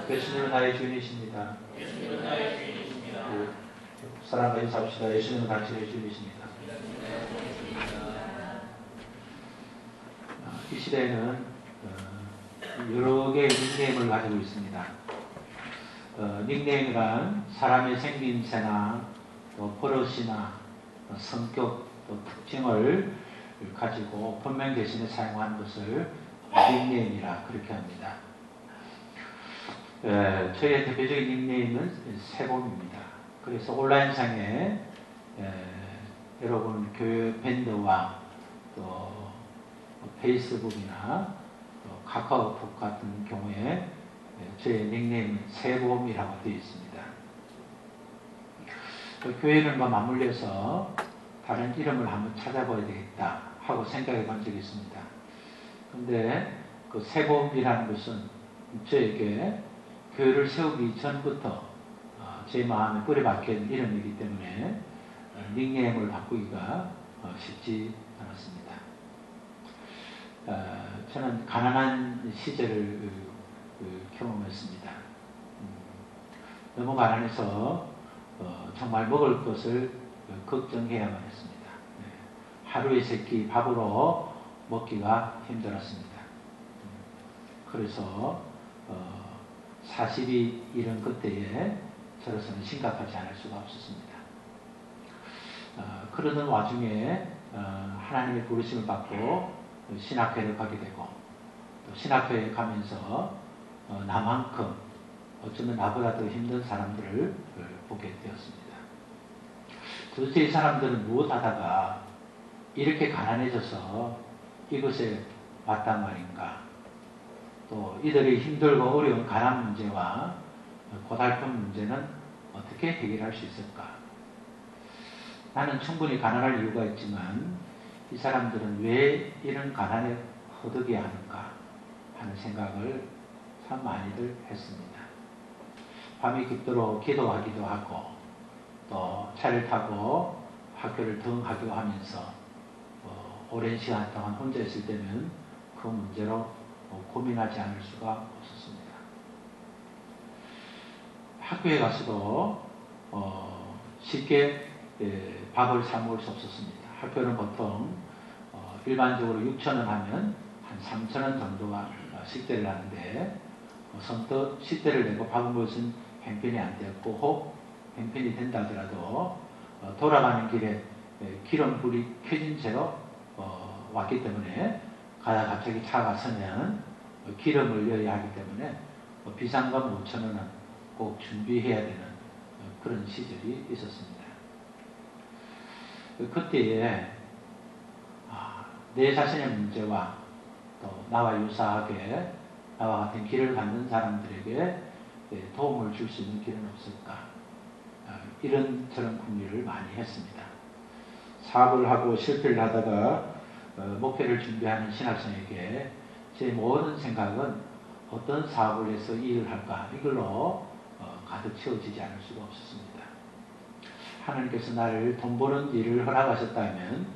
예수님은 나의 주인이십니다. 예수님은 나의 주인이십니다. 사랑과 인사합시다. 예수님은 당신의 주인이십니다. 이 시대에는 여러 개의 닉네임을 가지고 있습니다. 닉네임이란 사람의 생김새나 또 버릇이나 성격 또 특징을 가지고 본명 대신에 사용하는 것을 닉네임이라 그렇게 합니다. 저희의 대표적인 닉네임은 세봄입니다. 그래서 온라인상에 여러분 교회 밴드와 또 페이스북이나 또 카카오톡 같은 경우에 저의 닉네임은 세봄이라고 되어 있습니다. 교회를 맞물려서 다른 이름을 한번 찾아봐야 되겠다 하고 생각해 본 적이 있습니다. 근데 그 세봄이라는 것은 저에게 교회를 세우기 전부터 제 마음에 뿌리 박힌 이름이기 때문에 닉네임을 바꾸기가 쉽지 않았습니다. 저는 가난한 시절을 경험했습니다. 너무 가난해서 정말 먹을 것을 걱정해야만 했습니다. 하루에 세 끼 밥으로 먹기가 힘들었습니다. 그래서 40이 이른 그때에 저로서는 심각하지 않을 수가 없었습니다. 그러던 와중에 하나님의 부르심을 받고 신학회를 가게 되고 또 신학회에 가면서 나만큼 어쩌면 나보다 더 힘든 사람들을 보게 되었습니다. 도대체 이 사람들은 무엇하다가 이렇게 가난해져서 이곳에 왔단 말인가? 또 이들의 힘들고 어려운 가난 문제와 고달픈 문제는 어떻게 해결할 수 있을까? 나는 충분히 가난할 이유가 있지만 이 사람들은 왜 이런 가난에 허덕여야 하는가 하는 생각을 참 많이들 했습니다. 밤이 깊도록 기도하기도 하고 또 차를 타고 학교를 등하기도 하면서 오랜 시간 동안 혼자 있을 때는 그 문제로 고민하지 않을 수가 없었습니다. 학교에 가서도 쉽게 밥을 사 먹을 수 없었습니다. 학교는 보통 일반적으로 6,000원 하면 한 3,000원 정도가 식대를 하는데 선뜻 식대를 내고 밥을 먹을 수는 형편이 안 되었고 혹 형편이 된다 하더라도 돌아가는 길에 기름불이 켜진 채로 왔기 때문에 가다 갑자기 차가 서면 기름을 넣어야 하기 때문에 비상금 5,000원은 꼭 준비해야 되는 그런 시절이 있었습니다. 그때에 내 자신의 문제와 또 나와 유사하게 나와 같은 길을 갖는 사람들에게 도움을 줄 수 있는 길은 없을까? 이런저런 궁리를 많이 했습니다. 사업을 하고 실패를 하다가 목표를 준비하는 신학생에게 제 모든 생각은 어떤 사업을 해서 일을 할까 이걸로 가득 채워지지 않을 수가 없었습니다. 하나님께서 나를 돈 버는 일을 허락하셨다면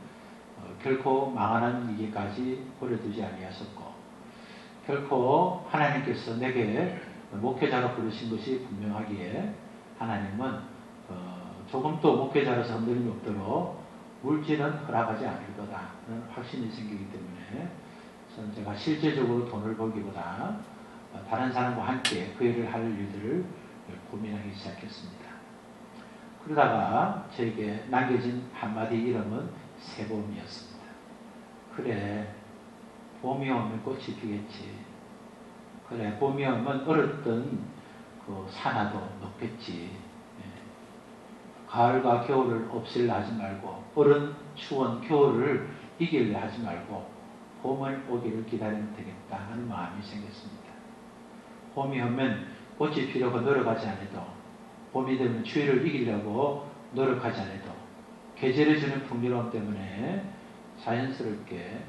결코 망하는 일까지 버려두지 아니하셨고 결코 하나님께서 내게 목회자로 부르신 것이 분명하기에 하나님은 조금도 목회자로서 흔들림이 없도록 물질은 허락하지 않을 거다는 확신이 생기기 때문에 저는 제가 실제적으로 돈을 벌기보다 다른 사람과 함께 그 일을 할 일들을 고민하기 시작했습니다. 그러다가 저에게 남겨진 한마디 이름은 세봄이었습니다. 그래, 봄이 오면 꽃이 피겠지. 그래, 봄이 오면 얼었던 그 산화도 녹겠지. 가을과 겨울을 없앨려 하지 말고 얼은 추운 겨울을 이기려 하지 말고 봄을 오기를 기다리면 되겠다 하는 마음이 생겼습니다. 봄이 오면 꽃이 피려고 노력하지 않아도 봄이 되면 추위를 이기려고 노력하지 않아도 계절이 주는 풍요로움 때문에 자연스럽게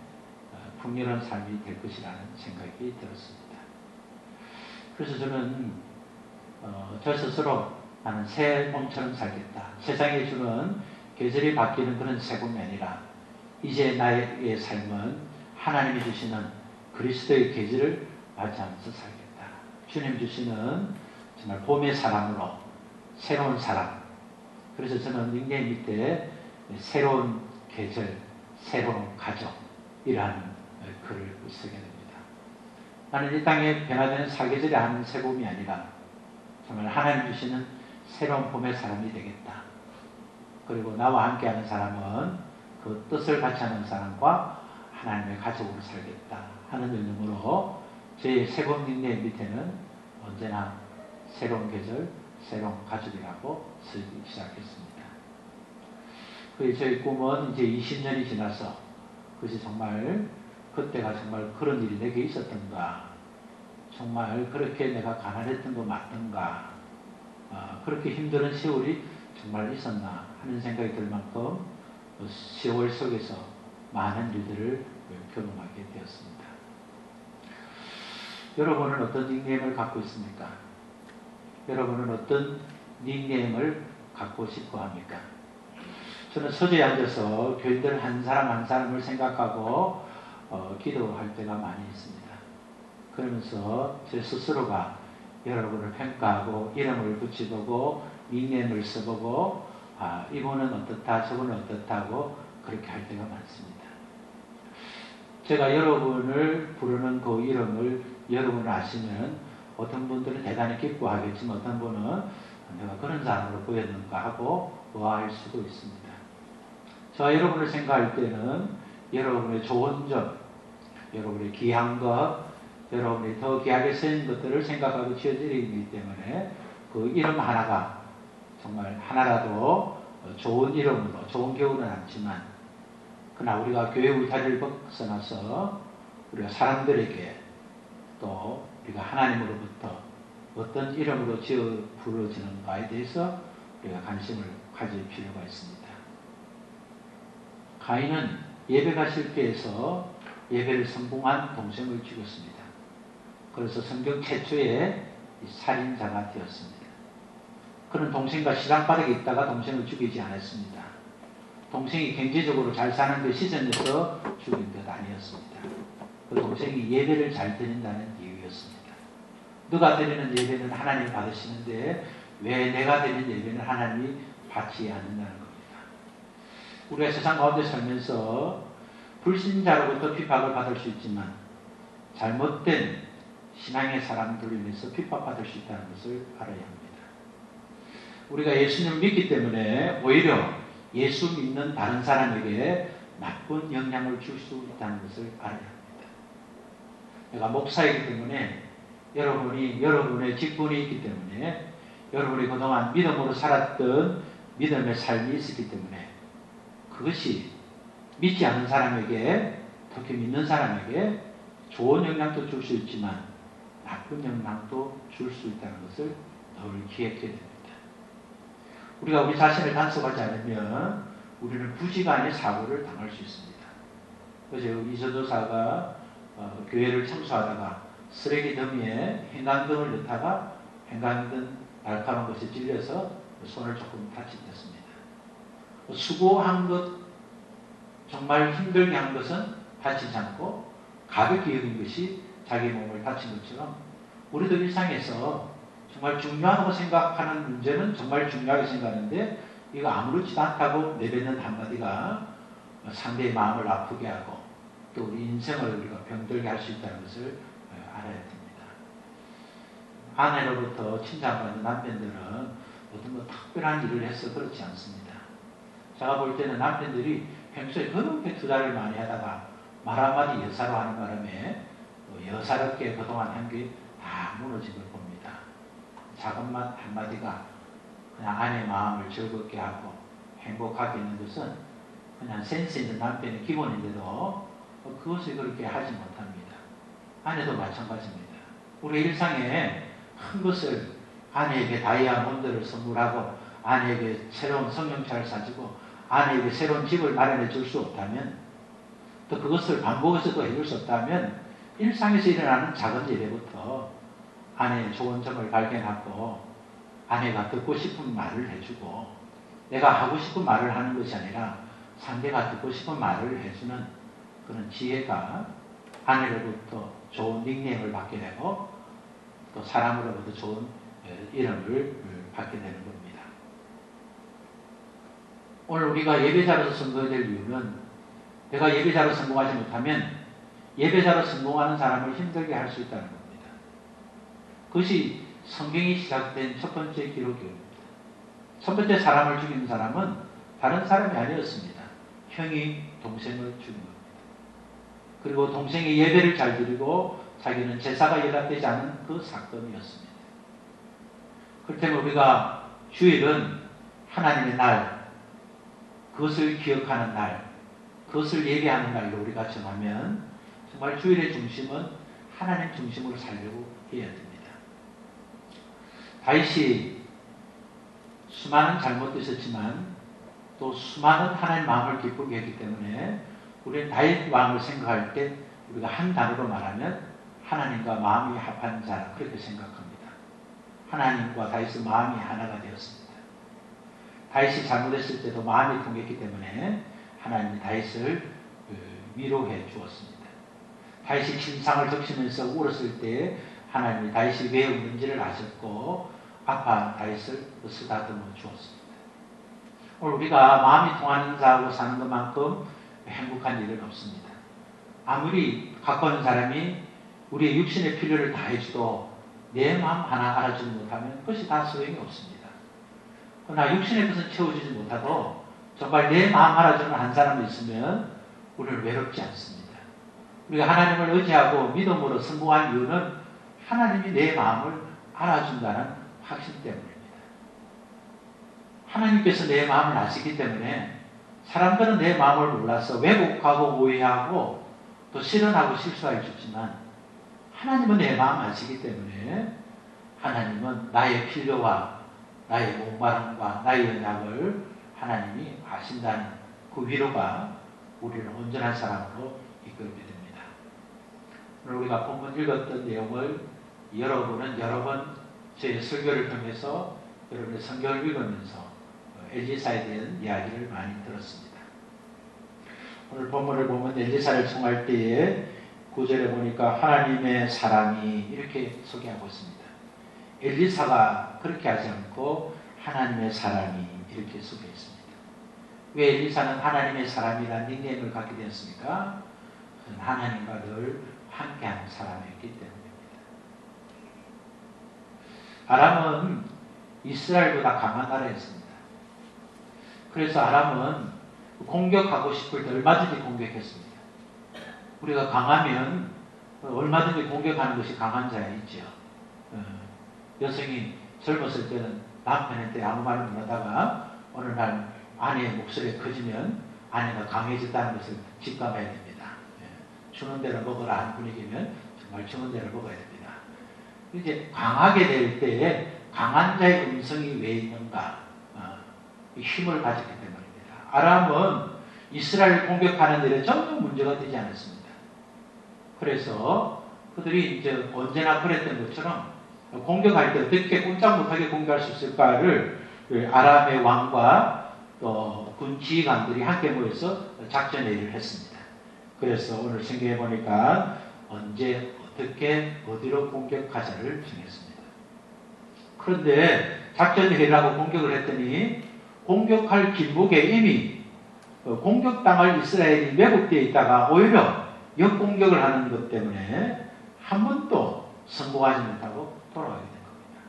풍요로운 삶이 될 것이라는 생각이 들었습니다. 그래서 저는 저 스스로 나는 새 봄처럼 살겠다. 세상에 주는 계절이 바뀌는 그런 새 봄이 아니라 이제 나의 삶은 하나님이 주시는 그리스도의 계절을 맞이하면서 살겠다. 주님 주시는 정말 봄의 사람으로 새로운 사람. 그래서 저는 닉네임 밑에 새로운 계절, 새로운 가족이라는 글을 쓰게 됩니다. 나는 이 땅에 변화되는 사계절의 한 새봄이 아니라 정말 하나님 주시는 새로운 봄의 사람이 되겠다. 그리고 나와 함께하는 사람은 그 뜻을 같이 하는 사람과 하나님의 가족으로 살겠다 하는 의미로 제 새봄 닉네임 밑에는 언제나 새로운 계절, 새로운 가족이라고 쓰기 시작했습니다. 저희 꿈은 이제 20년이 지나서 그것이 정말 그때가 정말 그런 일이 내게 있었던가, 정말 그렇게 내가 가난했던 거 맞던가, 그렇게 힘든 세월이 정말 있었나 하는 생각이 들 만큼 세월 속에서 많은 일들을 경험하게 되었습니다. 여러분은 어떤 닉네임을 갖고 있습니까? 여러분은 어떤 닉네임을 갖고 싶어 합니까? 저는 서재에 앉아서 교인들 한 사람 한 사람을 생각하고 기도할 때가 많이 있습니다. 그러면서 제 스스로가 여러분을 평가하고 이름을 붙여보고 닉네임을 써보고 이분은 어떻다 저분은 어떻다고 그렇게 할 때가 많습니다. 제가 여러분을 부르는 그 이름을 여러분 아시면 어떤 분들은 대단히 기뻐하겠지만 어떤 분은 내가 그런 사람으로 보였는가 하고 의아할 수도 있습니다. 저와 여러분을 생각할 때는 여러분의 좋은 점, 여러분의 귀한 것, 여러분이 더 귀하게 쓰인 것들을 생각하고 지어드리기 때문에 그 이름 하나가 정말 하나라도 좋은 이름으로 좋은 교훈은 않지만 그러나 우리가 교회 울타리를 벗어나서 우리가 사람들에게 또 우리가 하나님으로부터 어떤 이름으로 지어 부르지는가에 대해서 우리가 관심을 가질 필요가 있습니다. 가인은 예배가 실패해서 예배를 성공한 동생을 죽였습니다. 그래서 성경 최초의 살인자가 되었습니다. 그는 동생과 시장바닥에 있다가 동생을 죽이지 않았습니다. 동생이 경제적으로 잘 사는 데 시전해서 죽인 것 아니었습니다. 그 동생이 예배를 잘 드린다는 이유였습니다. 너가 드리는 예배는 하나님 받으시는데 왜 내가 드리는 예배는 하나님이 받지 않는다는 겁니다. 우리가 세상 가운데 살면서 불신자로부터 핍박을 받을 수 있지만 잘못된 신앙의 사람들로 인해서 핍박받을 수 있다는 것을 알아야 합니다. 우리가 예수님을 믿기 때문에 오히려 예수 믿는 다른 사람에게 나쁜 영향을 줄 수 있다는 것을 알아야 합니다. 내가 목사이기 때문에 여러분의 직분이 있기 때문에 여러분이 그동안 믿음으로 살았던 믿음의 삶이 있었기 때문에 그것이 믿지 않는 사람에게, 특히 믿는 사람에게 좋은 영향도 줄 수 있지만 나쁜 영향도 줄 수 있다는 것을 늘 기억해야 됩니다. 우리가 우리 자신을 단속하지 않으면 우리는 부지간에 사고를 당할 수 있습니다. 그래서 이서도사가 교회를 청소하다가 쓰레기 더미에 형광등을 넣다가 형광등 날카로운 것에 찔려서 손을 조금 다치셨습니다. 수고한 것, 정말 힘들게 한 것은 다치지 않고 가볍게 여긴 것이 자기 몸을 다친 것처럼 우리도 일상에서 정말 중요하다고 생각하는 문제는 정말 중요하게 생각하는데 이거 아무렇지도 않다고 내뱉는 한마디가 상대의 마음을 아프게 하고 또 우리 인생을 우리가 병들게 할 수 있다는 것을 알아야 됩니다. 아내로부터 칭찬받는 남편들은 어떤 뭐 특별한 일을 해서 그렇지 않습니다. 제가 볼 때는 남편들이 평소에 그렇게 투자를 많이 하다가 말 한마디 여사로 하는 바람에 여사롭게 그동안 한 게 다 무너진 걸 봅니다. 작은 말 한마디가 그냥 아내의 마음을 즐겁게 하고 행복하게 있는 것은 그냥 센스 있는 남편의 기본인데도 그것을 그렇게 하지 못합니다. 아내도 마찬가지입니다. 우리 일상에 큰 것을 아내에게 다이아몬드를 선물하고 아내에게 새로운 성형차를 사주고 아내에게 새로운 집을 마련해 줄 수 없다면 또 그것을 반복해서도 해줄 수 없다면 일상에서 일어나는 작은 예배부터 아내의 좋은 점을 발견하고 아내가 듣고 싶은 말을 해주고 내가 하고 싶은 말을 하는 것이 아니라 상대가 듣고 싶은 말을 해주는 그런 지혜가 아내로부터 좋은 닉네임을 받게 되고 또 사람으로부터 좋은 이름을 받게 되는 겁니다. 오늘 우리가 예배자로서 성공될 이유는 내가 예배자로 성공하지 못하면 예배자로 성공하는 사람을 힘들게 할 수 있다는 겁니다. 그것이 성경이 시작된 첫 번째 기록입니다. 첫 번째 사람을 죽인 사람은 다른 사람이 아니었습니다. 형이 동생을 죽인 겁니다. 그리고 동생이 예배를 잘 드리고 자기는 제사가 연락되지 않은 그 사건이었습니다. 그렇기 때문에 우리가 주일은 하나님의 날, 그것을 기억하는 날, 그것을 예배하는 날로 우리가 정하면 정말 주일의 중심은 하나님 중심으로 살려고 해야 됩니다. 다윗이 수많은 잘못도 있었지만 또 수많은 하나님 마음을 기쁘게 했기 때문에 우리는 다윗 왕을 생각할 때 우리가 한 단어로 말하면 하나님과 마음이 합한 자라 그렇게 생각합니다. 하나님과 다윗의 마음이 하나가 되었습니다. 다윗이 잘못했을 때도 마음이 통했기 때문에 하나님이 다윗을 위로해 주었습니다. 다윗이 침상을 적시면서 울었을 때 하나님이 다윗이 왜 우는지를 아셨고 아파 다윗을 쓰다듬어 주었습니다. 오늘 우리가 마음이 통하는 자하고 사는 것만큼 행복한 일은 없습니다. 아무리 가까운 사람이 우리의 육신의 필요를 다 해줘도 내 마음 하나 알아주지 못하면 그것이 다 소용이 없습니다. 그러나 육신의 것은 채워주지 못하도 정말 내 마음 알아주는 한 사람이 있으면 우리는 외롭지 않습니다. 우리가 하나님을 의지하고 믿음으로 성공한 이유는 하나님이 내 마음을 알아준다는 확신 때문입니다. 하나님께서 내 마음을 아시기 때문에 사람들은 내 마음을 몰라서 왜곡하고 오해하고 또 실현하고 실수할 수 있지만 하나님은 내 마음 아시기 때문에 하나님은 나의 필요와 나의 목마름과 나의 연약을 하나님이 아신다는 그 위로가 우리를 온전한 사람으로 이끌게 됩니다. 오늘 우리가 본문 읽었던 내용을 여러분은 여러 번 저희 설교를 통해서 여러분의 성경을 읽으면서 엘리사에 대한 이야기를 많이 들었습니다. 오늘 본문을 보면 엘리사를 청할 때에 9절에 보니까 하나님의 사람이 이렇게 소개하고 있습니다. 엘리사가 그렇게 하지 않고 하나님의 사람이 이렇게 소개했습니다. 왜 엘리사는 하나님의 사람이라는 닉네임을 갖게 되었습니까? 그는 하나님과 늘 함께하는 사람이었기 때문입니다. 아람은 이스라엘보다 강한 나라였습니다. 그래서 아람은 공격하고 싶을 때 얼마든지 공격했습니다. 우리가 강하면 얼마든지 공격하는 것이 강한 자이죠. 여성이 젊었을 때는 남편한테 아무 말 못하다가 어느 날 아내의 목소리가 커지면 아내가 강해졌다는 것을 직감해야 됩니다. 주는 대로 먹으라 하는 분위기면 정말 주는 대로 먹어야 됩니다. 이제 강하게 될 때에 강한 자의 음성이 왜 있는가? 힘을 가졌기 때문입니다. 아람은 이스라엘을 공격하는 일에 전혀 문제가 되지 않았습니다. 그래서 그들이 이제 언제나 그랬던 것처럼 공격할 때 어떻게 꼼짝 못하게 공격할 수 있을까를 아람의 왕과 또 군 지휘관들이 함께 모여서 작전 회의를 했습니다. 그래서 오늘 성경에 보니까 언제 어떻게 어디로 공격하자를 정했습니다. 그런데 작전 회의를 하고 공격을 했더니 공격할 길목에 이미 공격당할 이스라엘이 매국되어 있다가 오히려 역공격을 하는 것 때문에 한 번도 성공하지 못하고 돌아가게 된 겁니다.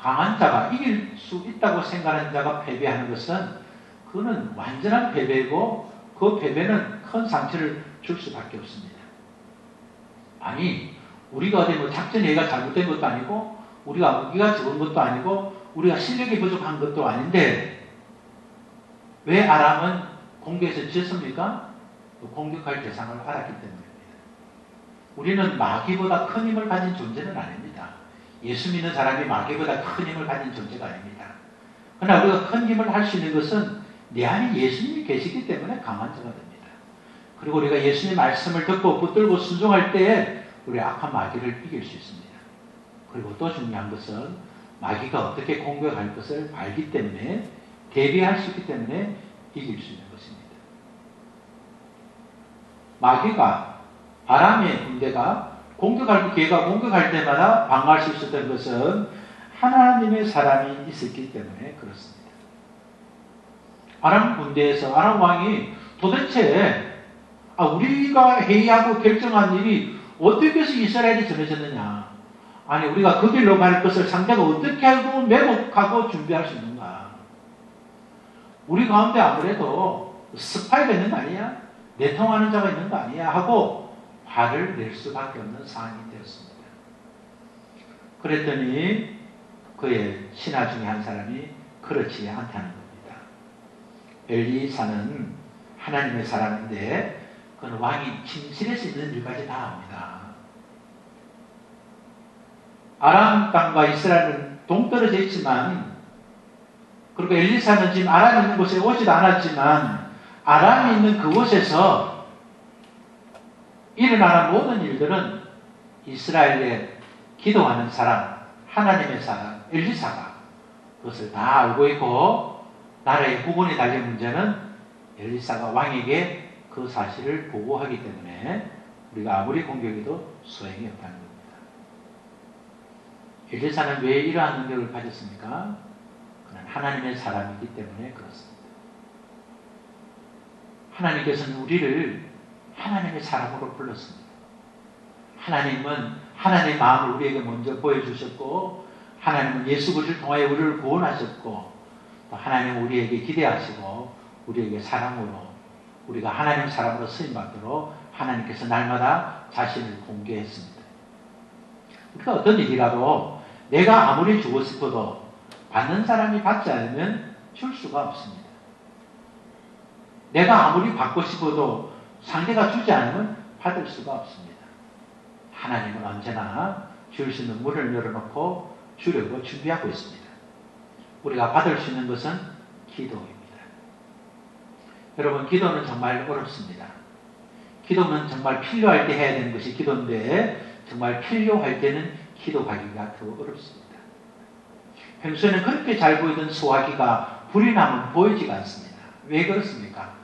강한 자가 이길 수 있다고 생각하는 자가 패배하는 것은 그는 완전한 패배이고 그 패배는 큰 상처를 줄 수밖에 없습니다. 아니 우리가 어디 뭐 작전회의가 잘못된 것도 아니고 우리가 무기가 적은 것도 아니고 우리가 실력이 부족한 것도 아닌데 왜 아람은 공격에서 졌습니까? 공격할 대상을 알았기 때문입니다. 우리는 마귀보다 큰 힘을 가진 존재는 아닙니다. 예수 믿는 사람이 마귀보다 큰 힘을 가진 존재가 아닙니다. 그러나 우리가 큰 힘을 할 수 있는 것은 내 안에 예수님이 계시기 때문에 강한 자가 됩니다. 그리고 우리가 예수님의 말씀을 듣고 붙들고 순종할 때에 우리 악한 마귀를 이길 수 있습니다. 그리고 또 중요한 것은 마귀가 어떻게 공격할 것을 알기 때문에 대비할 수 있기 때문에 이길 수 있는 것입니다. 마귀가 아람의 군대가 걔가 공격할 때마다 방어할 수 있었던 것은 하나님의 사람이 있었기 때문에 그렇습니다. 아람 군대에서 아람 왕이 도대체 우리가 회의하고 결정한 일이 어떻게 해서 이스라엘이 전해졌느냐. 아니 우리가 그 길로 갈 것을 상대가 어떻게 알고 매복하고 준비할 수 있는가. 우리 가운데 아무래도 스파이가 있는 거 아니야? 내통하는 자가 있는 거 아니야? 하고 화를 낼 수밖에 없는 상황이 되었습니다. 그랬더니 그의 신하 중에 한 사람이 그렇지 않다는 겁니다. 엘리사는 하나님의 사람인데 그는 왕이 침실에서 있는 일까지 다 합니다. 아람 땅과 이스라엘은 동떨어져 있지만, 그리고 엘리사는 지금 아람이 있는 곳에 오지도 않았지만 아람이 있는 그곳에서 일어나는 모든 일들은 이스라엘에 기도하는 사람, 하나님의 사람, 엘리사가 그것을 다 알고 있고, 나라의 후군이 달린 문제는 엘리사가 왕에게 그 사실을 보고하기 때문에 우리가 아무리 공격해도 소용이 없다는 겁니다. 엘리사는 왜 이러한 능력을 가졌습니까? 그는 하나님의 사람이기 때문에 그렇습니다. 하나님께서는 우리를 하나님의 사람으로 불렀습니다. 하나님은 하나님의 마음을 우리에게 먼저 보여주셨고, 하나님은 예수 그리스도를 통하여 우리를 구원하셨고, 또 하나님은 우리에게 기대하시고 우리에게 사랑으로 우리가 하나님 사람으로 쓰임받도록 하나님께서 날마다 자신을 공개했습니다. 우리가 어떤 일이라도 내가 아무리 주고 싶어도 받는 사람이 받지 않으면 줄 수가 없습니다. 내가 아무리 받고 싶어도 상대가 주지 않으면 받을 수가 없습니다. 하나님은 언제나 줄 수 있는 문을 열어놓고 주려고 준비하고 있습니다. 우리가 받을 수 있는 것은 기도입니다. 여러분, 기도는 정말 어렵습니다. 기도는 정말 필요할 때 해야 되는 것이 기도인데, 정말 필요할 때는 기도하기가 더 어렵습니다. 평소에는 그렇게 잘 보이던 소화기가 불이 나면 보이지가 않습니다. 왜 그렇습니까?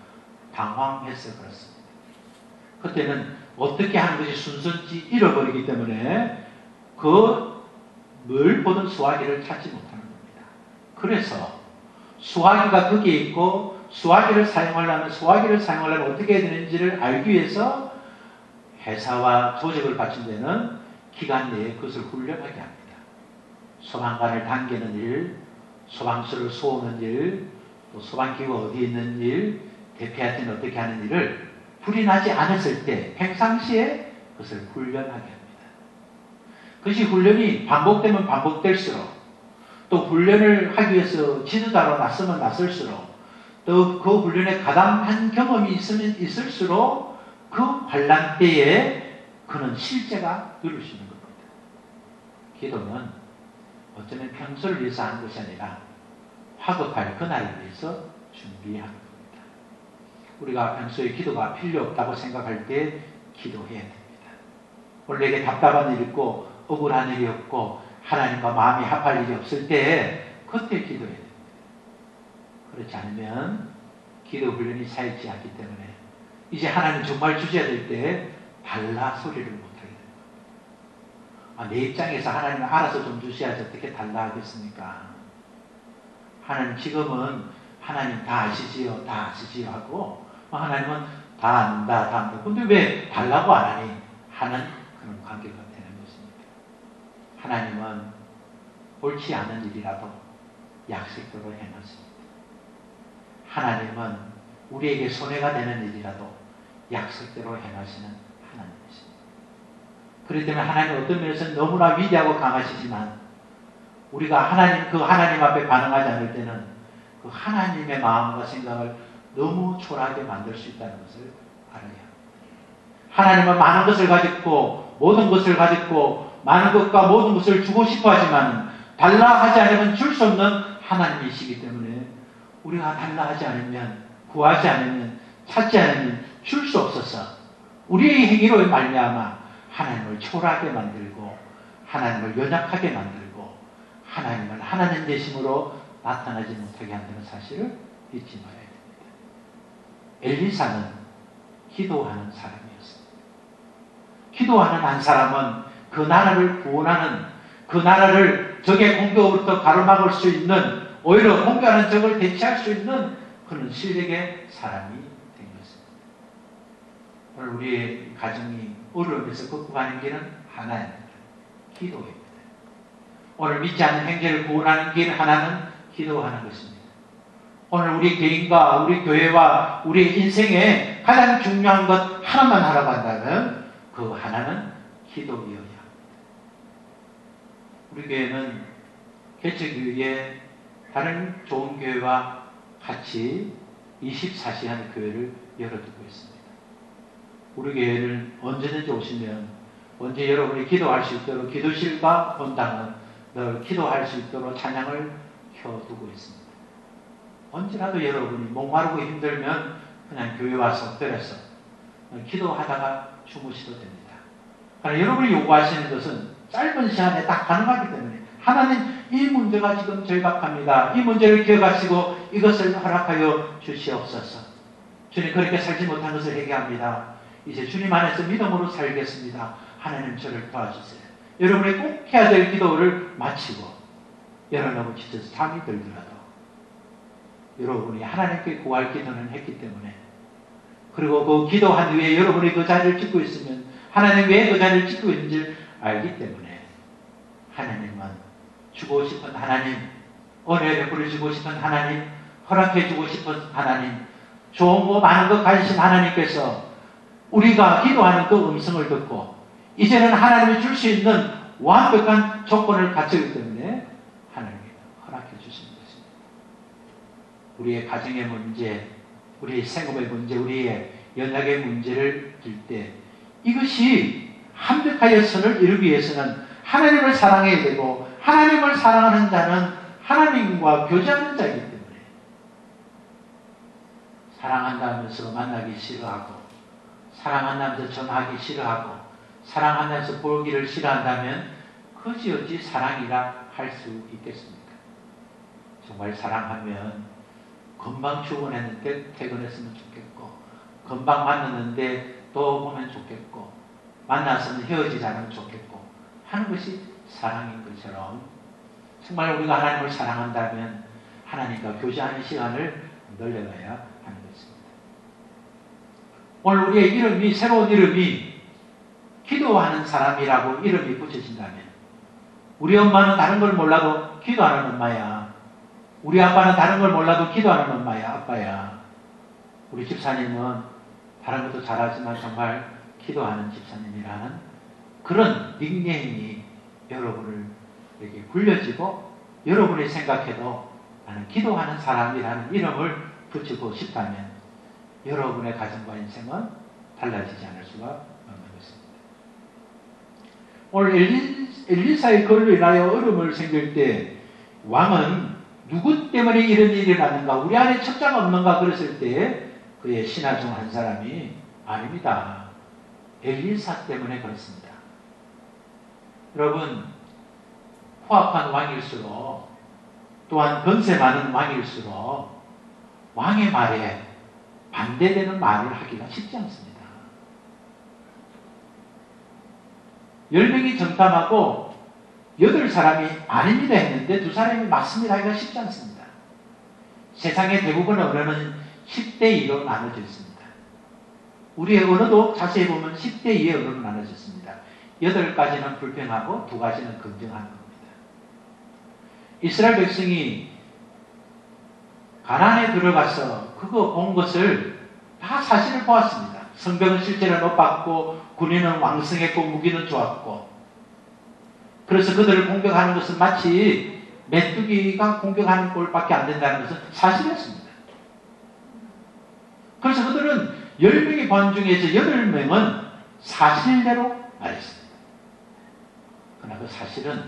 당황해서 그렇습니다. 그때는 어떻게 하는 것이 순서인지 잃어버리기 때문에 늘 보던 수화기를 찾지 못하는 겁니다. 그래서 수화기가 거기에 있고 수화기를 사용하려면 어떻게 해야 되는지를 알기 위해서 회사와 조직을 갖춘 데는 기간 내에 그것을 훈련하게 합니다. 소방관을 당기는 일, 소방수를 쏘는 일, 또 소방기구가 어디에 있는 일, 대피할 때는 어떻게 하는 일을 불이 나지 않았을 때 평상시에 그것을 훈련하게 합니다. 그것이 훈련이 반복되면 반복될수록, 또 훈련을 하기 위해서 지도자로 나서면 나설수록, 또 그 훈련에 가담한 경험이 있으면 있을수록 그 환난 때에 그는 실제가 누릴 수 있는 겁니다. 기도는 어쩌면 평소를 위해서 하는 것이 아니라 화급할 그날을 위해서 준비하는 겁니다. 우리가 평소에 기도가 필요 없다고 생각할 때 기도해야 됩니다. 원래 이게 답답한 일이 있고 억울한 일이 없고 하나님과 마음이 합할 일이 없을 때 그때 기도해야 됩니다. 그렇지 않으면 기도 훈련이 쌓이지 않기 때문에 이제 하나님 정말 주셔야 될 때 달라 소리를 못하게 됩니다. 내 입장에서 하나님은 알아서 좀 주셔야지 어떻게 달라 하겠습니까? 하나님 지금은 하나님 다 아시지요 하고 하나님은 다 안다. 근데 왜 달라고 안 하니? 하는 그런 관계가 되는 것입니다. 하나님은 옳지 않은 일이라도 약속대로 해놨습니다. 하나님은 우리에게 손해가 되는 일이라도 약속대로 해놓으시는 하나님이십니다. 그렇기 때문에 하나님은 어떤 면에서는 너무나 위대하고 강하시지만 우리가 하나님 앞에 반응하지 않을 때는 그 하나님의 마음과 생각을 너무 초라하게 만들 수 있다는 것을 알아야 합니다. 하나님은 많은 것을 가졌고 모든 것을 가졌고 많은 것과 모든 것을 주고 싶어 하지만 달라 하지 않으면 줄 수 없는 하나님이시기 때문에 우리가 달라 하지 않으면, 구하지 않으면, 찾지 않으면 줄 수 없어서 우리의 행위로 말미암아 하나님을 초라하게 만들고 하나님을 연약하게 만들고 하나님을 하나님 되심으로 나타나지 못하게 한다는 사실을 잊지 말아야 됩니다. 엘리사는 기도하는 사람이었습니다. 기도하는 한 사람은 그 나라를 구원하는, 그 나라를 적의 공격으로부터 가로막을 수 있는, 오히려 공격하는 적을 대체할 수 있는 그런 실력의 사람이 된 것입니다. 오늘 우리의 가정이 어려움에서 극복하는 길은 하나입니다. 기도입니다. 오늘 믿지 않는 형제를 구원하는 길 하나는 기도하는 것입니다. 오늘 우리 개인과 우리 교회와 우리 인생에 가장 중요한 것 하나만 하라고 한다면 그 하나는 기도이어야 합니다. 우리 교회는 개척교회에 다른 좋은 교회와 같이 24시간 교회를 열어두고 있습니다. 우리 교회를 언제든지 오시면 언제 여러분이 기도할 수 있도록 기도실과 본당은 늘 기도할 수 있도록 찬양을 켜두고 있습니다. 언제라도 여러분이 목마르고 힘들면 그냥 교회 와서 들어서 기도하다가 주무셔도 됩니다. 그러나 여러분이 요구하시는 것은 짧은 시간에 딱 가능하기 때문에 하나님 이 문제가 지금 절박합니다. 이 문제를 기억하시고 이것을 허락하여 주시옵소서. 주님 그렇게 살지 못한 것을 회개합니다. 이제 주님 안에서 믿음으로 살겠습니다. 하나님 저를 도와주세요. 여러분이 꼭 해야 될 기도를 마치고 여러분 지쳐서 잠이 들더라도 여러분이 하나님께 구할 기도는 했기 때문에 그리고 그 기도한 후에 여러분이 그 자리를 찍고 있으면 하나님 왜 그 자리를 찍고 있는지 알기 때문에 하나님은 주고 싶은 하나님, 은혜 베풀어 주고 싶은 하나님, 허락해 주고 싶은 하나님, 좋은 거 많은 것 가지신 하나님께서 우리가 기도하는 그 음성을 듣고 이제는 하나님이 줄 수 있는 완벽한 조건을 갖추기 때문에 하나님이 허락해 주시는 것입니다. 우리의 가정의 문제, 우리의 생업의 문제, 우리의 연약의 문제를 들 때 이것이 완벽하여 선을 이루기 위해서는 하나님을 사랑해야 되고 하나님을 사랑하는 자는 하나님과 교제하는 자이기 때문에 사랑한다면서 만나기 싫어하고 사랑한다면서 전화하기 싫어하고 사랑한다면서 보기를 싫어한다면 그지어지 사랑이라 할 수 있겠습니까? 정말 사랑하면 금방 출근했는데 퇴근했으면 좋겠고 금방 만났는데 또 보면 좋겠고 만나서는 헤어지지 않으면 좋겠고 하는 것이 사랑인 것처럼 정말 우리가 하나님을 사랑한다면 하나님과 교제하는 시간을 늘려가야 하는 것입니다. 오늘 우리의 이름이 새로운 이름이 기도하는 사람이라고 이름이 붙여진다면 우리 엄마는 다른 걸 몰라도 기도하는 엄마야. 우리 아빠는 다른 걸 몰라도 기도하는 엄마야, 아빠야. 우리 집사님은 다른 것도 잘하지만 정말 기도하는 집사님이라는 그런 닉네임이 여러분에게 불려지고 여러분이 생각해도 나는 기도하는 사람이라는 이름을 붙이고 싶다면 여러분의 가정과 인생은 달라지지 않을 수가 없는 것입니다. 오늘 엘리사의 글로 인하여 어려움을 생길 때 왕은 누구 때문에 이런 일이 일어났는가 우리 안에 첩자가 없는가 그랬을 때 그의 신하 중 한 사람이 아닙니다. 엘리사 때문에 그렇습니다. 여러분 포악한 왕일수록 또한 권세 많은 왕일수록 왕의 말에 반대되는 말을 하기가 쉽지 않습니다. 10명이 정탐하고 8사람이 아닙니다 했는데 2사람이 맞습니다 하기가 쉽지 않습니다. 세상의 대부분의 언어는 10대2로 나눠져 있습니다. 우리의 언어도 자세히 보면 10대2의 언어로 나눠져 있습니다. 8가지는 불평하고 2가지는 긍정하는 겁니다. 이스라엘 백성이 가나안에 들어가서 그거 본 것을 다 사실을 보았습니다. 성벽은 실제로 높았고 군인은 왕성했고 무기는 좋았고 그래서 그들을 공격하는 것은 마치 메뚜기가 공격하는 꼴밖에 안 된다는 것은 사실이었습니다. 그래서 그들은 10명의 반 중에서 8명은 사실대로 말했습니다. 그러나 그 사실은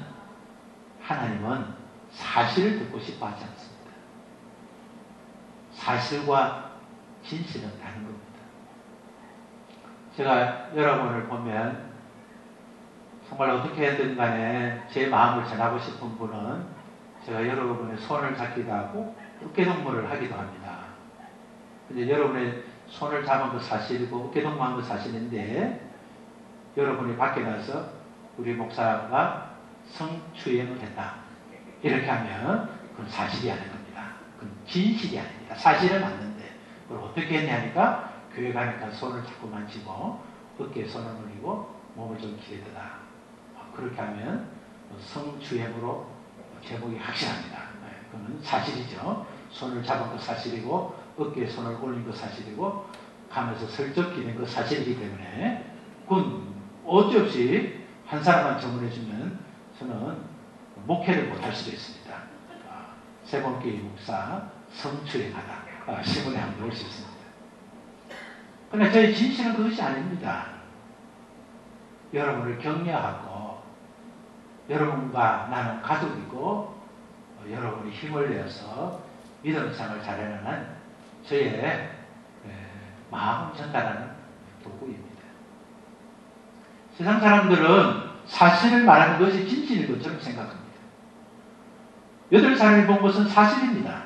하나님은 사실을 듣고 싶어 하지 않습니다. 사실과 진실은 다른 겁니다. 제가 여러분을 보면 정말 어떻게든 간에 제 마음을 전하고 싶은 분은 제가 여러분의 손을 잡기도 하고 어깨동무를 하기도 합니다. 근데 여러분의 손을 잡은 거 사실이고 어깨동무한 거 사실인데 여러분이 밖에 나서 우리 목사가 성추행을 했다. 이렇게 하면 그건 사실이 아닌 겁니다. 그건 진실이 아닙니다. 사실은 맞는데 그걸 어떻게 했냐니까 교회 가니까 손을 자꾸 만지고 어깨에 손을 올리고 몸을 좀 기대더라. 그렇게 하면 성추행으로 제목이 확실합니다. 그건 사실이죠. 손을 잡은 거 사실이고 어깨에 손을 올린 거 사실이고 가면서 슬쩍 기댄 거 사실이기 때문에 그건 어찌없이 한 사람만 정언해주면 저는 목회를 못할 수도 있습니다. 세번교회 목사 성추행하다. 신문에 한번 넣을 수 있습니다. 그러나 저희 진실은 그것이 아닙니다. 여러분을 격려하고 여러분과 나는 가족이고 여러분이 힘을 내어서 믿음 생활을 잘해나가는 저의 마음을 전달하는 도구입니다. 세상 사람들은 사실을 말하는 것이 진실인 것처럼 생각합니다. 8사람이 본 것은 사실입니다.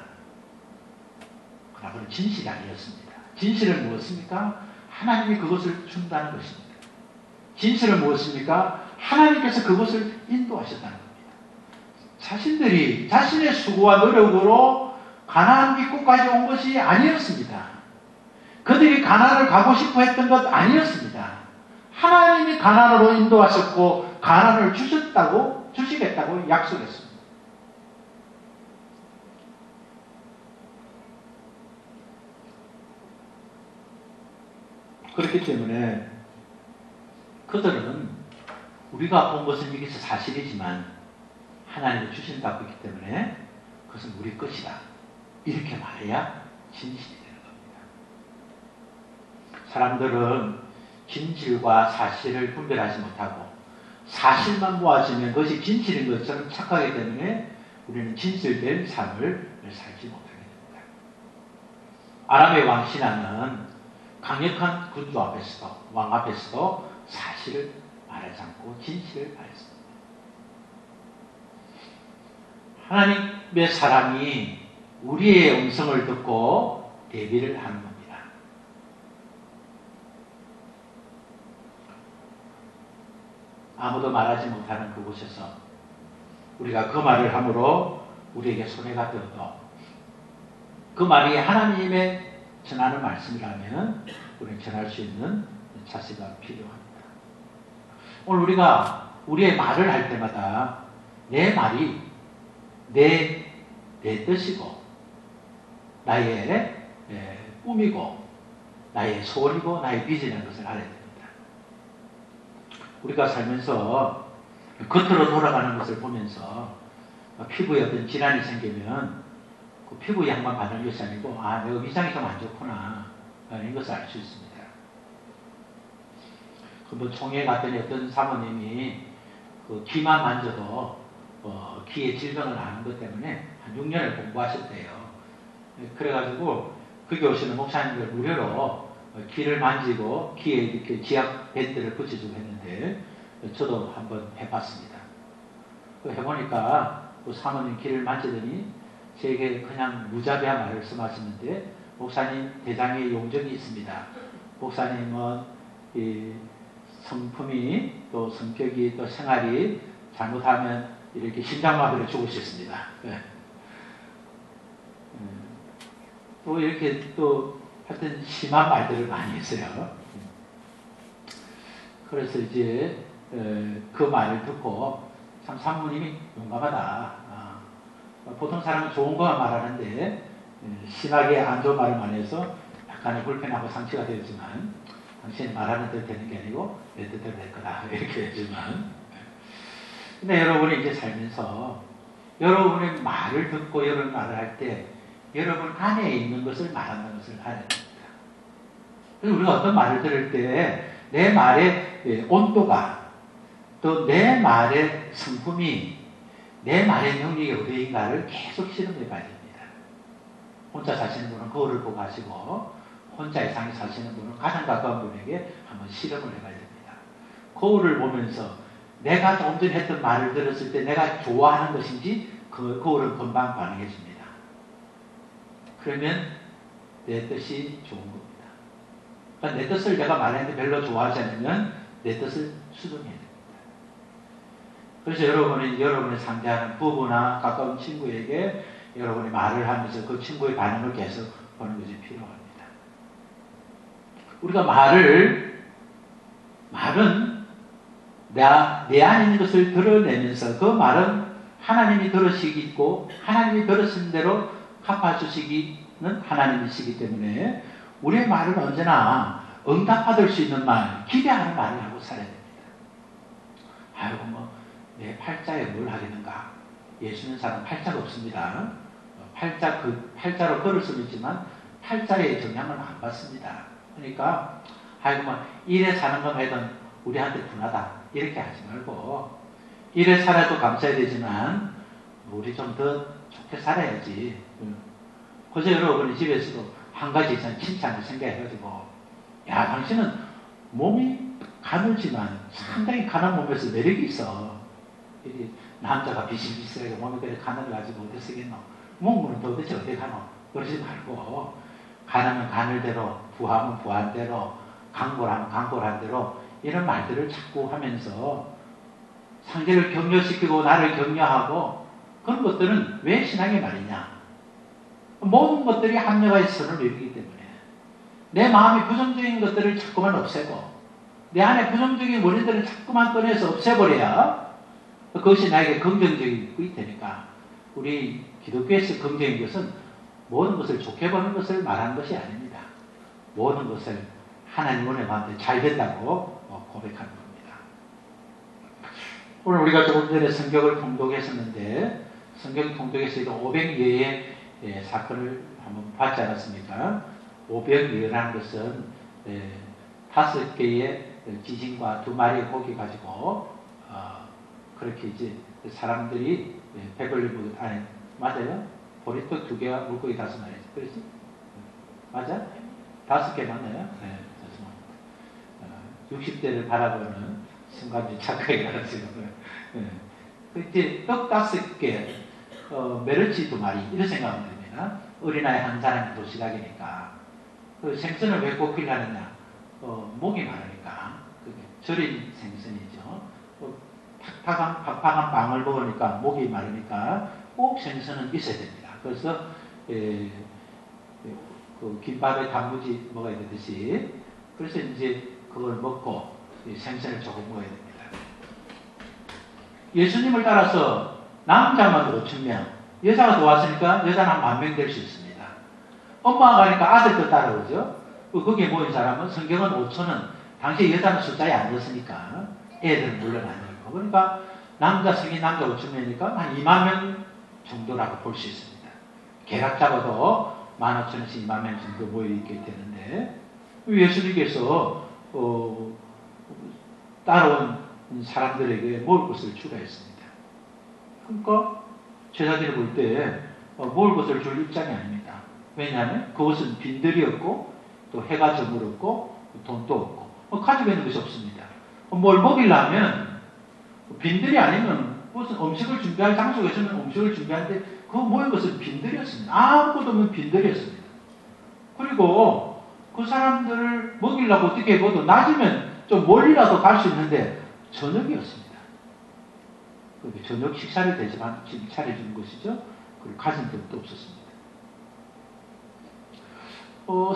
그러나 그건 진실이 아니었습니다. 진실은 무엇입니까? 하나님이 그것을 준다는 것입니다. 진실은 무엇입니까? 하나님께서 그것을 인도하셨다는 겁니다. 자신들이 자신의 수고와 노력으로 가나안 빛국까지 온 것이 아니었습니다. 그들이 가나안을 가고 싶어 했던 것 아니었습니다. 하나님이 가나안으로 인도하셨고 가나안을 주시겠다고 약속했습니다. 그렇기 때문에 그들은 우리가 본 것은 여기서 사실이지만 하나님이 주신다고 했기 때문에 그것은 우리 것이다. 이렇게 말해야 진실이 되는 겁니다. 사람들은 진실과 사실을 분별하지 못하고 사실만 모아지면 그것이 진실인 것처럼 착각하기 때문에 우리는 진실된 삶을 살지 못하게 됩니다. 아람의 왕 시나는 강력한 군주 앞에서도 왕 앞에서도 사실을 말하지 않고 진실을 말했습니다. 하나님의 사람이 우리의 음성을 듣고 대비를 하는 겁니다. 아무도 말하지 못하는 그곳에서 우리가 그 말을 함으로 우리에게 손해가 되어도 그 말이 하나님의 전하는 말씀이라면 우리는 전할 수 있는 자세가 필요합니다. 오늘 우리가 우리의 말을 할 때마다 내 말이 내 뜻이고 나의 꿈이고 나의 소원이고 나의 비전인 것을 알아야 됩니다. 우리가 살면서 겉으로 돌아가는 것을 보면서 피부에 어떤 질환이 생기면 그 피부 양만 받는 것이 아니고 내가 위장이 좀 안 좋구나 라는 것을 알 수 있습니다. 그 총회 갔더니 어떤 사모님이 그 귀만 만져도 귀의 질병을 아는 것 때문에 한 6년을 공부하셨대요. 그래가지고 거기 오시는 목사님들 무료로 귀를 만지고 귀에 이렇게 지압 밴드를 붙여주고 했는데 저도 한번 해봤습니다. 해보니까 그 사모님 귀를 만지더니 제게 그냥 무자비한 말씀하시는데 목사님 대장에 용적이 있습니다. 목사님은 이 성품이 또 성격이 또 생활이 잘못하면 이렇게 심장마비로 죽으셨습니다. 또 이렇게 또 하여튼 심한 말들을 많이 했어요. 그래서 이제 그 말을 듣고 참 사모님이 용감하다. 보통 사람은 좋은 것만 말하는데 심하게 안 좋은 말을 많이 해서 약간의 불편하고 상처가 되었지만 당신이 말하는 대로 되는 게 아니고 내 뜻대로 될 거다 이렇게 했지만 근데 여러분이 이제 살면서 여러분의 말을 듣고 여러분 말을 할 때 여러분 안에 있는 것을 말한다는 것을 알아야 됩니다. 그래서 우리가 어떤 말을 들을 때 내 말의 온도가 또 내 말의 성품이 내 말의 능력이 어디인가를 계속 실험해 봐야 됩니다. 혼자 사시는 분은 거울을 보고 하시고 혼자 이상히 사시는 분은 가장 가까운 분에게 한번 실험을 해봐야 됩니다. 거울을 보면서 내가 조금 전에 했던 말을 들었을 때 내가 좋아하는 것인지 그 거울은 금방 반응해 줍니다. 그러면 내 뜻이 좋은 겁니다. 그러니까 내 뜻을 내가 말했는데 별로 좋아하지 않으면 내 뜻을 수정해야 됩니다. 그래서 여러분이 여러분의 상대하는 부부나 가까운 친구에게 여러분이 말을 하면서 그 친구의 반응을 계속 보는 것이 필요합니다. 우리가 말은 내 안에 있는 것을 드러내면서 그 말은 하나님이 들으시고 하나님이 들으신 대로 갚아주시기는 하나님이시기 때문에 우리의 말은 언제나 응답받을 수 있는 말, 기대하는 말을 하고 살아야 됩니다. 아이고 내 팔자에 뭘 하겠는가? 예수는 사람 팔자가 없습니다. 팔자로 걸을 수는 있지만 팔자의 영향은 안 받습니다. 그러니까 아이고 이래 사는 건 하여튼 우리한테 분하다 이렇게 하지 말고 이래 살아도 감사해야 되지만 우리 좀 더 좋게 살아야지. 그저 여러분이 집에서도 한 가지 이상 칭찬을 생각해가지고 야 당신은 몸이 가늘지만 상당히 가난 몸에서 매력이 있어. 남자가 비실비실하게 몸이 그래 가늘을 가지고 어디 쓰겠노? 몸은 도대체 어디 가노? 그러지 말고 가늘면 가늘대로 부하면 부한대로 강골하면 강골한대로 이런 말들을 자꾸 하면서 상대를 격려시키고 나를 격려하고 그런 것들은 왜 신앙의 말이냐? 모든 것들이 합력하여 선을 이루기 때문에 내 마음이 부정적인 것들을 자꾸만 없애고 내 안에 부정적인 원인들을 자꾸만 꺼내서 없애버려야 그것이 나에게 긍정적인 것이 되니까 우리 기독교에서 긍정인 것은 모든 것을 좋게 보는 것을 말하는 것이 아닙니다. 모든 것을 하나님 은혜 가운데 잘 된다고 고백하는 겁니다. 오늘 우리가 조금 전에 성경을 통독했었는데 성경 통독에서 500여의 사건을 한번 봤지 않았습니까? 500여라는 것은 5개의 지진과 2마리의 고기 가지고 그렇게 이제 사람들이 배불리 먹은 아니 맞아요? 보리떡 2개와 물고기 5마리죠. 그렇지? 맞아? 5개 맞나요? 네, 죄송합니다. 60대를 바라보는 순간적 착각이 나왔어요. 이제 떡 5개, 메르치 2마리 이런 생각하면 됩니다. 어린아이 한 사람이 도시락이니까 그 생선을 왜 꼭 하느냐? 목이 많으니까 그게 절인 생선이죠. 팍팍한 빵을 먹으니까 목이 마르니까 꼭 생선은 있어야 됩니다. 그래서 그 김밥에 단무지 먹어야 되듯이 그래서 이제 그걸 먹고 생선을 조금 먹어야 됩니다. 예수님을 따라서 남자만 5,000명, 여자가 도왔으니까 여자는 한 10,000명 될 수 있습니다. 엄마가 가니까 아들도 따라오죠. 거기에 모인 사람은 성경은 5,000은 당시 여자는 숫자에 안 넣었으니까 애들 물러나니까 그러니까 남자 성인 남자 5,000명이니까 한 20,000명 정도라고 볼 수 있습니다. 계략 잡아도 15,000에서 20,000명 정도 모여있게 되는데 예수님께서 따라온 사람들에게 먹을 것을 주라 했습니다. 그러니까 제자들이 볼 때 먹을 것을 줄 입장이 아닙니다. 왜냐하면 그것은 빈들이었고 또 해가 저물었고 돈도 없고 가지고 있는 것이 없습니다. 뭘 먹이려면 빈들이 아니면 무슨 음식을 준비할 장소에서는 음식을 준비하는데 그 모인 것은 빈들이었습니다. 아무것도 없는 빈들이었습니다. 그리고 그 사람들을 먹이려고 어떻게 해봐도 낮이면 좀 멀리라도 갈 수 있는데 저녁이었습니다. 저녁 식사를 대접한 차려주는 것이죠. 그리고 가진 것도 없었습니다.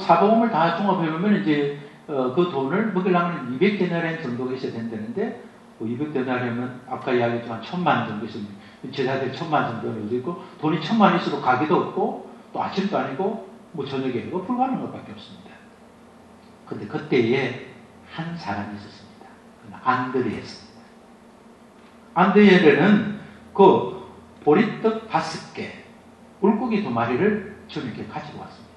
사복음을 다 종합해보면 이제 그 돈을 먹으려면 200데나리온 정도가 있어야 된다는데 200데나리온은 아까 이야기했지만 1,000만 정도 있습니다. 제자들 1,000만 정도는 어디 있고 돈이 1,000만 있어도 가게도 없고 또 아침도 아니고 뭐 저녁에 이거 불가능한 것밖에 없습니다. 근데 그때에 한 사람이 있었습니다. 안드레였습니다. 안드레는 그 보리떡 5개, 물고기 2마리를 주님께 가지고 왔습니다.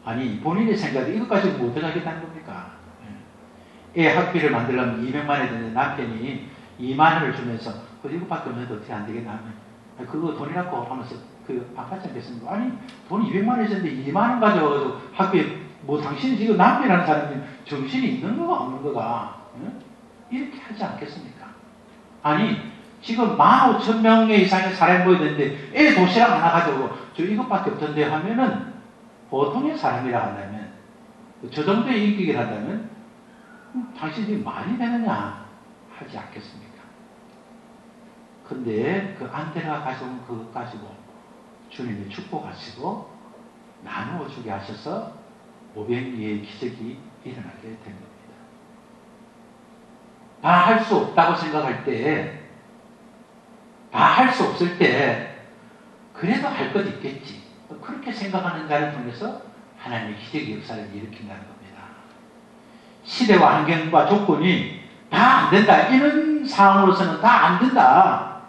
아니 본인의 생각에 이것 가지고 뭐 어떻게 하겠다는 겁니까? 애 학비를 만들려면 200만 원이 되는데 남편이 2만 원을 주면서 이것밖에 없는데 어떻게 안 되겠나 하면 그거 돈이라고 하면서 그 아파트 않겠습니까? 아니 돈 200만 원이 있었는데 2만 원 가져가서 학비에 뭐 당신이 지금 남편이라는 사람이 정신이 있는 거가 없는 거가 이렇게 하지 않겠습니까? 아니 지금 15,000명 이상의 사람이 모여야 되는데 애 도시락 하나 가지고 저 이것밖에 없던데 하면은 보통의 사람이라 한다면 저 정도의 인격이라 한다면 당신이 많이 되느냐 하지 않겠습니까? 근데 그 안데나가 가져온 그것 가지고 주님이 축복하시고 나누어 주게 하셔서 500리의 기적이 일어나게 된 겁니다. 다 할 수 없다고 생각할 때, 다 할 수 없을 때 그래도 할 것 있겠지. 그렇게 생각하는 자를 통해서 하나님의 기적의 역사를 일으킨다는 겁니다. 시대와 환경과 조건이 다 안 된다. 이런 상황으로서는 다 안 된다.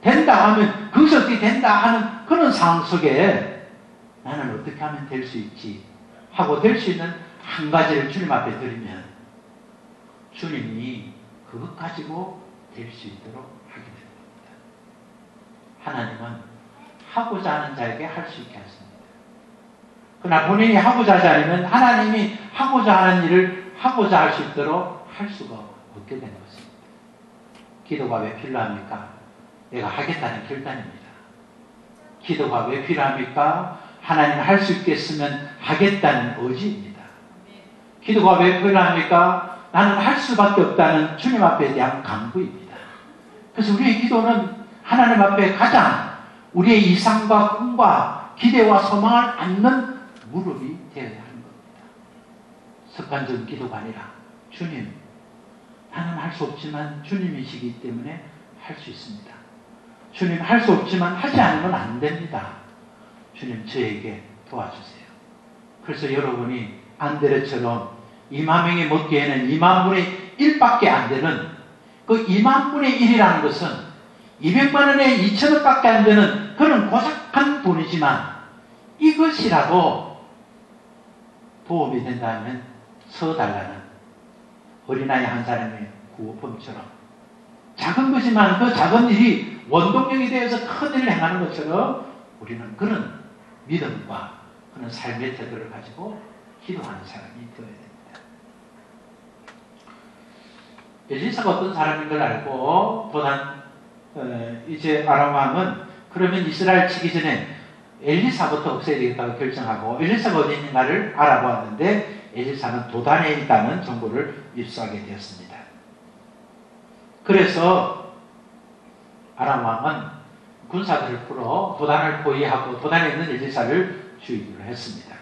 된다 하면 그것이 어떻게 된다 하는 그런 상황 속에 나는 어떻게 하면 될 수 있지 하고 될 수 있는 한 가지를 주님 앞에 드리면 주님이 그것 가지고 될 수 있도록 하게 되는 겁니다. 하나님은 하고자 하는 자에게 할 수 있게 하십니다. 그러나 본인이 하고자 하지 않으면 하나님이 하고자 하는 일을 하고자 할 수 있도록 할 수가 없게 되는 것입니다. 기도가 왜 필요합니까? 내가 하겠다는 결단입니다. 기도가 왜 필요합니까? 하나님 할 수 있겠으면 하겠다는 의지입니다. 기도가 왜 필요합니까? 나는 할 수밖에 없다는 주님 앞에 대한 강구입니다. 그래서 우리의 기도는 하나님 앞에 가장 우리의 이상과 꿈과 기대와 소망을 안는 무릎이 되어야 하는 겁니다. 습관적인 기도가 아니라 주님, 나는 할 수 없지만 주님이시기 때문에 할 수 있습니다. 주님 할 수 없지만 하지 않으면 안 됩니다. 주님 저에게 도와주세요. 그래서 여러분이 안데레처럼 2만 명이 먹기에는 2만 분의 1밖에 안 되는 그 2만 분의 1이라는 것은 200만 원에 2천 원밖에 안 되는 그런 고작한 돈이지만 이것이라도 도움이 된다면 서달라는 어린아이 한 사람의 구호품처럼 작은 거지만 그 작은 일이 원동력이 되어서 큰 일을 행하는 것처럼 우리는 그런 믿음과 그런 삶의 태도를 가지고 기도하는 사람이 되어야 됩니다. 엘리사가 어떤 사람인 걸 알고 도단 이제 아람 왕은 그러면 이스라엘 치기 전에 엘리사부터 없애야 되겠다고 결정하고 엘리사가 어디 있는가를 알아보았는데 엘리사는 도단에 있다는 정보를 입수하게 되었습니다. 그래서 아람 왕은 군사들을 풀어 도단을 포위하고 도단에 있는 엘리사를 죽이기로 했습니다.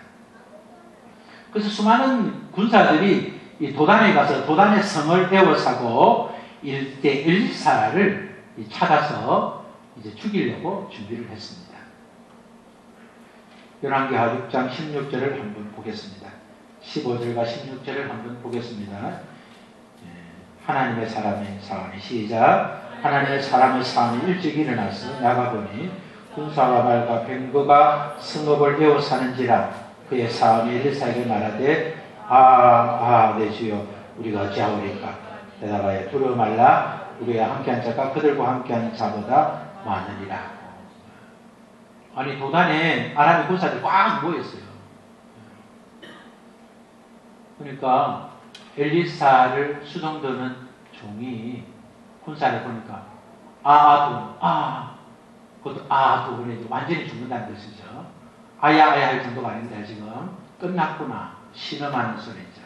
그래서 수많은 군사들이 이 도단에 가서 도단의 성을 에워싸고 이때 엘리사를 찾아서 이제 죽이려고 준비를 했습니다. 열왕기하 6장 16절을 한번 보겠습니다. 15절과 16절을 한번 보겠습니다. 하나님의 사람의 사원이 시작. 하나님의 사람의 사원이 일찍 일어나서 나가보니 군사와 말과 병거가 성읍을 에워싸는지라. 그의 사원이 엘리사에게 말하되 내 주여 우리가 어찌하오리까. 대답하여 두려워 말라. 우리가 함께한 자가 그들과 함께한 자보다 많으리라. 아니 도단에 아람의 군사들이 꽉 모였어요. 그러니까 엘리사를 수송드는 종이 군사를 보니까 그것도 두 번에 완전히 죽는다는 것이죠. 아야 할 정도가 아닌데 지금 끝났구나 신음하는 소리죠.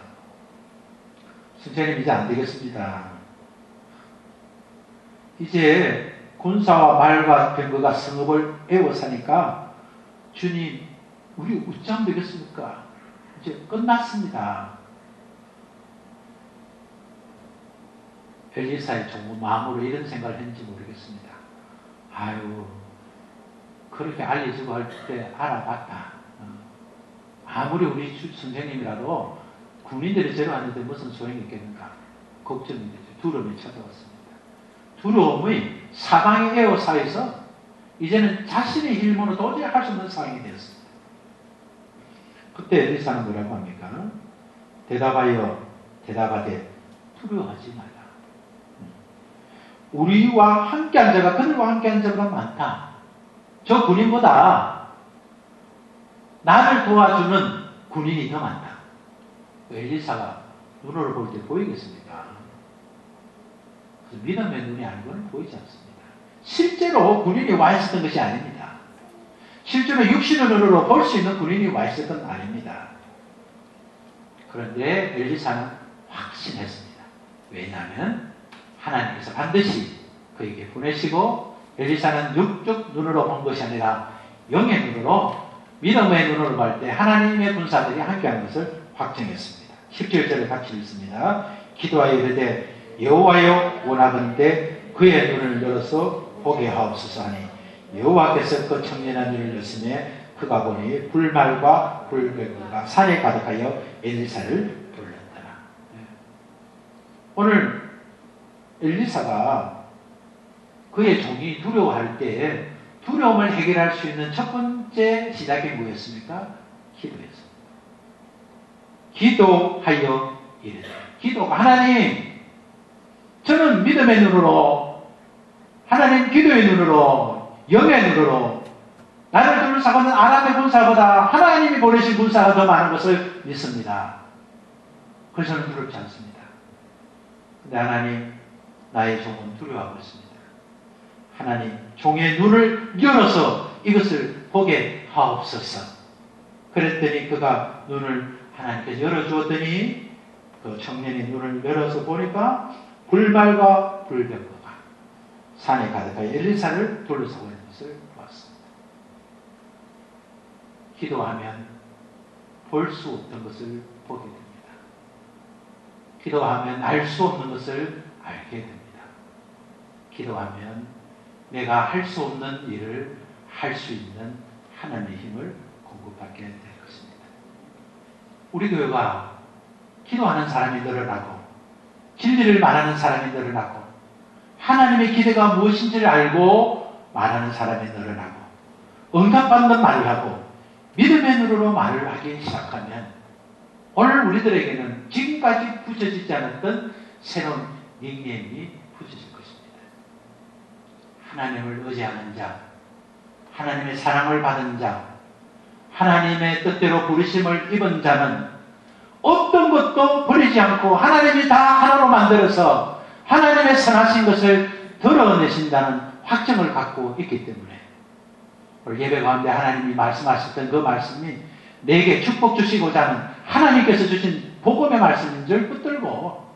선생님 이제 안 되겠습니다. 이제 군사와 말과 병거가 성읍을 에워싸니까 주님 우리 어찌하면 되겠습니까? 이제 끝났습니다. 엘리사의 종은 마음으로 이런 생각을 했는지 모르겠습니다. 그렇게 알려주고 할 때 알아봤다. 아무리 우리 선생님이라도 군인들이 저러 왔는데 무슨 소용이 있겠는가 걱정이 되죠. 두려움이 찾아왔습니다. 두려움이 사방에 에워싸여서 이제는 자신의 힘으로 도저히 할 수 없는 상황이 되었습니다. 그때 엘리사는 뭐라고 합니까? 대답하되 두려워하지 말라. 우리와 함께한 자가 그들과 함께한 자보다 많다. 저 군인보다 나를 도와주는 군인이 더 많다. 엘리사가 눈으로 볼 때 보이겠습니까? 믿음의 눈이 아니고는 보이지 않습니다. 실제로 군인이 와 있었던 것이 아닙니다. 실제로 육신의 눈으로 볼 수 있는 군인이 와 있었던 건 아닙니다. 그런데 엘리사는 확신했습니다. 왜냐하면 하나님께서 반드시 그에게 보내시고 엘리사는 육적 눈으로 본 것이 아니라 영의 눈으로 믿음의 눈으로 볼 때 하나님의 군사들이 함께하는 것을 확증했습니다. 17절을 같이 읽습니다. 기도하여 이르되 여호와여 원하건대 그의 눈을 열어서 보게 하옵소서 하니 여호와께서 그 청년한 눈을 여심에 그가 보니 불말과 불병거가 산에 가득하여 엘리사를 불렀더라. 오늘 엘리사가 그의 종이 두려워할 때 두려움을 해결할 수 있는 첫 번째 시작이 뭐였습니까? 기도였습니다. 기도하여 이르되 기도가 하나님 저는 믿음의 눈으로 하나님 기도의 눈으로 영의 눈으로 나를 둘러싸고 있는 아람의 군사보다 하나님이 보내신 군사가 더 많은 것을 믿습니다. 그래서 저는 두렵지 않습니다. 근데 하나님 나의 종은 두려워하고 있습니다. 하나님 종의 눈을 열어서 이것을 보게 하옵소서. 그랬더니 그가 눈을 하나님께서 열어주었더니 그 청년이 눈을 열어서 보니까 불말과 불병거가 산에 가득하여 엘리사를 둘러싸고 있는 것을 보았습니다. 기도하면 볼 수 없던 것을 보게 됩니다. 기도하면 알 수 없는 것을 알게 됩니다. 기도하면 내가 할 수 없는 일을 할 수 있는 하나님의 힘을 공급받게 될 것입니다. 우리 교회가 기도하는 사람이 늘어나고 진리를 말하는 사람이 늘어나고 하나님의 기대가 무엇인지를 알고 말하는 사람이 늘어나고 응답받는 말을 하고 믿음의 눈으로 말을 하기 시작하면 오늘 우리들에게는 지금까지 붙여지지 않았던 새로운 닉네임이 붙여질 것입니다. 하나님을 의지하는 자, 하나님의 사랑을 받은 자, 하나님의 뜻대로 부르심을 입은 자는 어떤 것도 버리지 않고 하나님이 다 하나로 만들어서 하나님의 선하신 것을 드러내신다는 확증을 갖고 있기 때문에 오늘 예배 가운데 하나님이 말씀하셨던 그 말씀이 내게 축복 주시고자 하는 하나님께서 주신 복음의 말씀인 줄 붙들고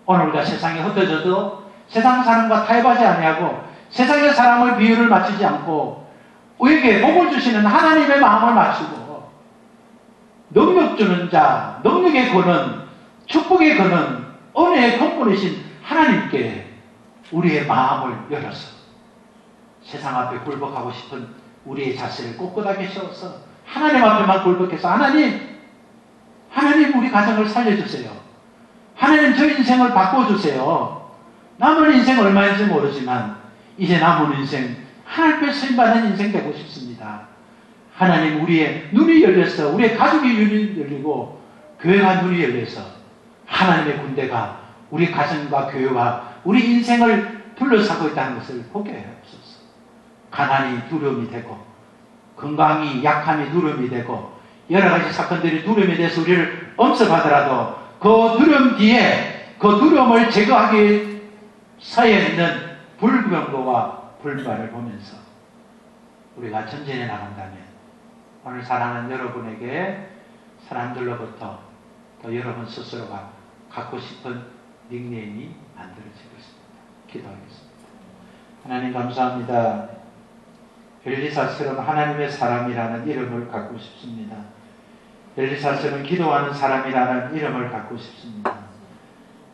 오늘 우리가 세상에 흩어져도 세상 사람과 타협하지 아니하고 세상의 사람의 비율을 맞추지 않고 우리에게 복을 주시는 하나님의 마음을 맞추고 능력 주는 자, 능력의 근원, 축복의 근원, 은혜의 근본이신 하나님께 우리의 마음을 열어서 세상 앞에 굴복하고 싶은 우리의 자세를 꼿꼿하게 세워서 하나님 앞에만 굴복해서 하나님 우리 가정을 살려주세요. 하나님 저 인생을 바꿔주세요. 남은 인생 얼마인지 모르지만 이제 남은 인생 하나님께 쓰임받는 인생 되고 싶습니다. 하나님 우리의 눈이 열려서 우리의 가족의 눈이 열리고 교회가 눈이 열려서 하나님의 군대가 우리 가정과 교회와 우리 인생을 둘러싸고 있다는 것을 보게 하옵소서. 가난이 두려움이 되고 건강이 약함이 두려움이 되고 여러 가지 사건들이 두려움이 돼서 우리를 엄습하더라도 그 두려움 뒤에 그 두려움을 제거하기 서야 있는 불병거와 불말을 보면서 우리가 전진해 나간다면 오늘 사랑하는 여러분에게 사람들로부터 또 여러분 스스로가 갖고 싶은 닉네임이 만들어질 것입니다. 기도하겠습니다. 하나님 감사합니다. 엘리사처럼 하나님의 사람이라는 이름을 갖고 싶습니다. 엘리사처럼 기도하는 사람이라는 이름을 갖고 싶습니다.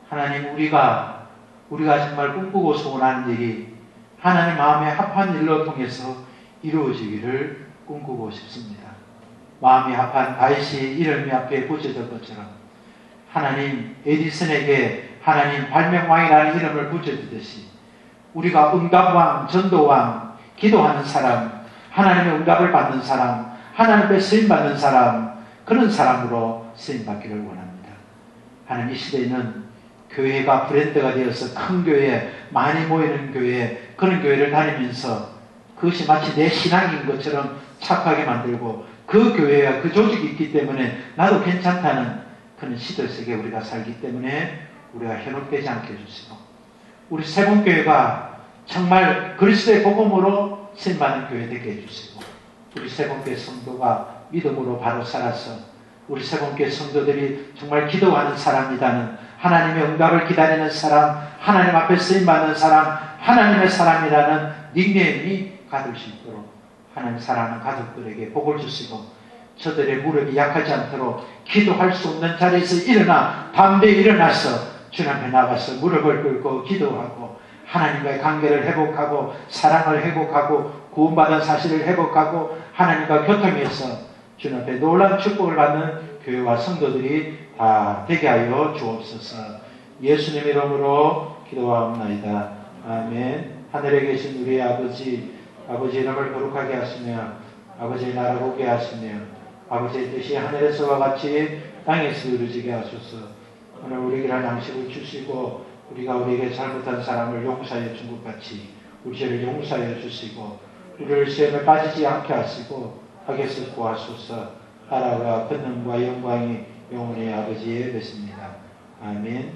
하나님 우리가 정말 꿈꾸고 소원하는 일이 하나님 마음에 합한 일로 통해서 이루어지기를 꿈꾸고 싶습니다. 마음이 합한 다윗이 이름이 앞에 붙여질 것처럼 하나님 에디슨에게 하나님 발명왕이라는 이름을 붙여주듯이 우리가 응답왕, 전도왕, 기도하는 사람, 하나님의 응답을 받는 사람, 하나님께 쓰임받는 사람, 그런 사람으로 쓰임받기를 원합니다. 하나님 이 시대에는 교회가 브랜드가 되어서 큰 교회, 많이 모이는 교회, 그런 교회를 다니면서 그것이 마치 내 신앙인 것처럼 착하게 만들고 그 교회와 그 조직이 있기 때문에 나도 괜찮다는 그런 시대 속에 우리가 살기 때문에 우리가 현혹되지 않게 해주시고 우리 세봉교회가 정말 그리스도의 복음으로 쓰임받는 교회 되게 해주시고 우리 세봉교회 성도가 믿음으로 바로 살아서 우리 세봉교회 성도들이 정말 기도하는 사람이라는 하나님의 응답을 기다리는 사람, 하나님 앞에 쓰임받는 사람, 하나님의 사람이라는 닉네임이 가질 수 있도록 하나님 사랑하는 가족들에게 복을 주시고 저들의 무릎이 약하지 않도록 기도할 수 없는 자리에서 일어나 담대히 일어나서 주님 앞에 나가서 무릎을 꿇고 기도하고 하나님과의 관계를 회복하고 사랑을 회복하고 구원받은 사실을 회복하고 하나님과 교통해서 주님 앞에 놀라운 축복을 받는 교회와 성도들이 다 되게 하여 주옵소서. 예수님 이름으로 기도하옵나이다. 아멘. 하늘에 계신 우리 아버지 이름을 거룩하게 하시며 아버지의 나라 오게 하시며 아버지의 뜻이 하늘에서와 같이 땅에서 이루어지게 하소서. 오늘 우리에게 양식을 주시고 우리가 우리에게 잘못한 사람을 용서하여 준 것 같이 우리 죄를 용서하여 주시고 우리를 시험에 빠지지 않게 하시고 악에서 구하소서. 나라와 권능과 영광이 영원히 아버지의 것입니다. 아멘.